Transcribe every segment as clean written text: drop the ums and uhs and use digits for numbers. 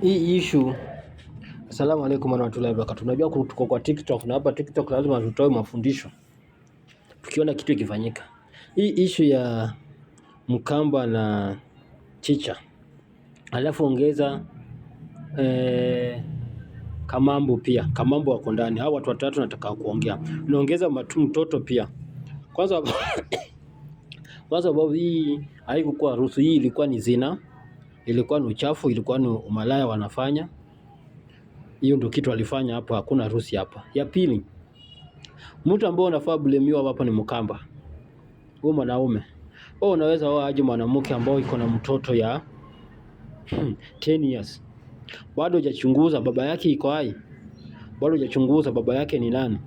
Hii issue. Asalamu alaykum warahmatullahi wabarakatuh. Tunajua tuko kwa TikTok na hapa TikTok lazima tutoe mafundisho tukiona kitu ikifanyika. Hii issue ya Mkamba na Chicha, alafu ongeza Kamambo pia. Kamambo wako ndani. Hao watu watatu nataka kuongea. Naongeza mtoto pia. Kwanza sababu hii haikuwa ruhusa, hii ilikuwa ni zina, ilikuwa ni uchafu, ilikuwa ni umalaya wanafanya. Hiyo ndio kitu alifanya hapa, hakuna harusi hapa. Ya pili, mtu ambaye anafaa blemiwa hapa ni Mkamba. Huyo mwanaume. Unaweza aje mwanamke ambao iko na mtoto ya 10 years. Bado hujachunguza baba yake iko hai. Bado hujachunguza baba yake ni nani.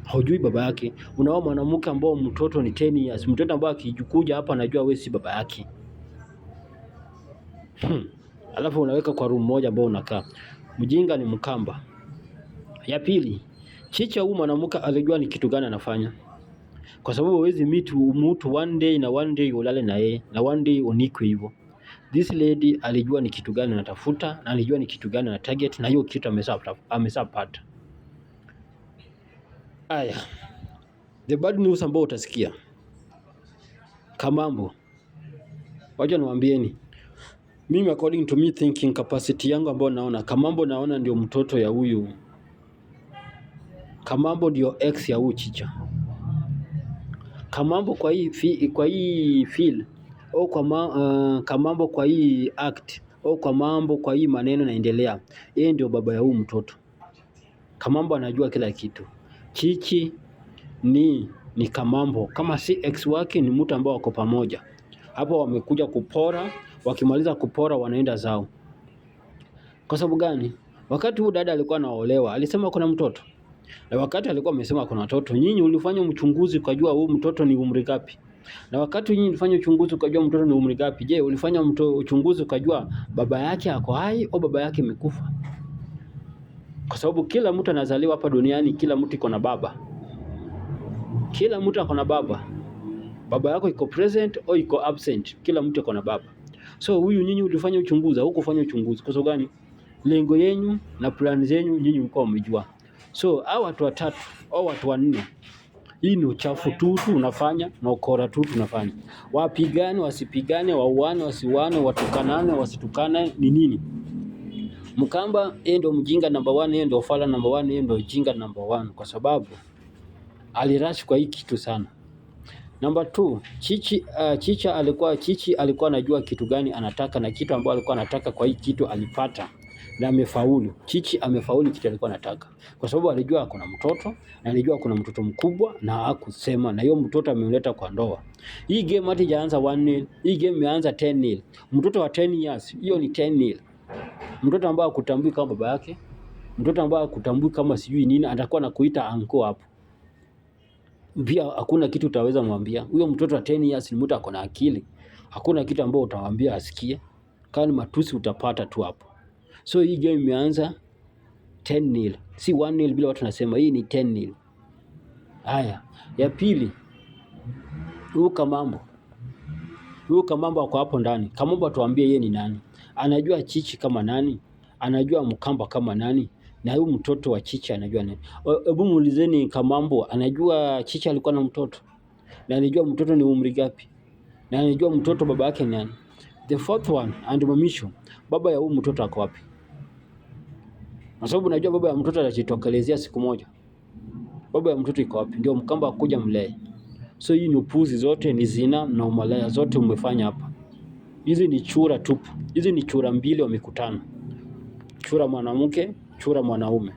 Haujui baba yake. Unaoa mwanamke ambao mtoto ni 10 years. Mtoto ambaye akikuja hapa anajua wewe si baba yake. Alafu unaweka kwa room moja ambao unakaa. Mjinga ni Mkamba. Ya pili, Chicha huyu mwanamke alijua ni kitu gani anafanya. Kwa sababu huwezi mtu one day na one day ulale na yeye na one day unikwe hivyo. This lady alijua ni kitu gani anatafuta na alijua ni kitu gani ana target, na hiyo kitu ameshapata. Aya. The bad news ambao utasikia. Kamambo. Wacha niwaambieni. Mimi according to me thinking capacity yangu ambao naona Kamambo, naona ndio mtoto ya huyu. Kamambo ndio ex ya huyu Chicha. Kamambo kwa hii feel au Kamambo kwa hii act au Kamambo kwa hii maneno naendelea, yeye ndio baba ya huyu mtoto. Kamambo anajua kila kitu. Chichi ni Kamambo, kama si ex wake ni mtu ambao wako pamoja. Hapo wamekuja kupora, wakimaliza kupora wanaenda zao. Kwa sababu gani? Wakati huyu dada alikuwa anaolewa alisema kuna mtoto. Na wakati alikuwa amesema kuna mtoto, nyinyi ulifanya mchunguzi ukajua huyu mtoto ni umri gapi? Na wakati nyinyi ulifanya uchunguzi ukajua mtoto ni umri gapi, je, ulifanya uchunguzi ukajua baba yake ako hai au baba yake amekufa? Kwa sababu kila mtu anazaliwa hapa duniani, kila mtu iko na baba. Kila mtu ako na baba. Baba yako iko present au iko absent, kila mtu iko na baba. So huyu nyinyi ulifanya uchunguzi au kufanya uchunguzi? Kwa sababu gani? Lengo yenu na plan zenu nyinyi mlikuwa mmejua. So hao watu watatu au watu wanne, hii ni uchafu tu unafanya na ukora tu tunafanya. Wapigane wasipigane, wauane wasiuane, watukanane wasitukane, ni nini? Mkamba yeye ndio mjinga number 1, yeye ndio fala number 1, yeye ndio jinga number 1 kwa sababu alirash kwa hii kitu sana. Number 2, Chichi alikuwa anajua kitu gani anataka, na kitu ambacho alikuwa anataka kwa hii kitu alipata na amefaulu. Chichi amefaulu kitu alikuwa anataka. Kwa sababu alijua kuna mtoto na alijua kuna mtoto mkubwa na hakusema, na hiyo mtoto amemleta kwa ndoa. Hii game hata ijaanza 1-0, hii game imeanza 10-0. Mtoto wa 10 years, hiyo ni 10-0. Mtoto ambaye hakutambui kama baba yake, mtoto ambaye hakutambui kama sijui nini, atakuwa anakuita anko hapo. Pia hakuna kitu utaweza mwambia. Huyo mtoto wa 10 years ni mtu akona akili. Hakuna kitu ambao utamwambia asikie. Kama matusi utapata tu hapo. So hii game imeanza 10-0. Si 1-0 bila watu nasema, hii ni 10-0. Haya, ya pili. Huyu Kamambo ako hapo ndani. Kamambo atuambie yeye ni nani? Anajua Chichi kama nani? Anajua Mkamba kama nani? Na huyu mtoto wa Chichi anajua nani? Hebu muulizeni Kamambo, anajua Chichi alikuwa na mtoto? Na anajua mtoto ni umri gapi? Na anajua mtoto baba yake nani? The fourth one and mamisho, baba ya huyu mtoto ako wapi? Kwa sababu najua baba ya mtoto atajitokelezea siku moja. Baba ya mtoto iko wapi? Ndio Mkamba akuja mlee. So hii ni upuzi zote, ni zina na umalaya zote umefanya hapa. Hizi ni chura tupu. Hizi ni chura mbili wamekutana. Chura mwanamke, chura mwanaume.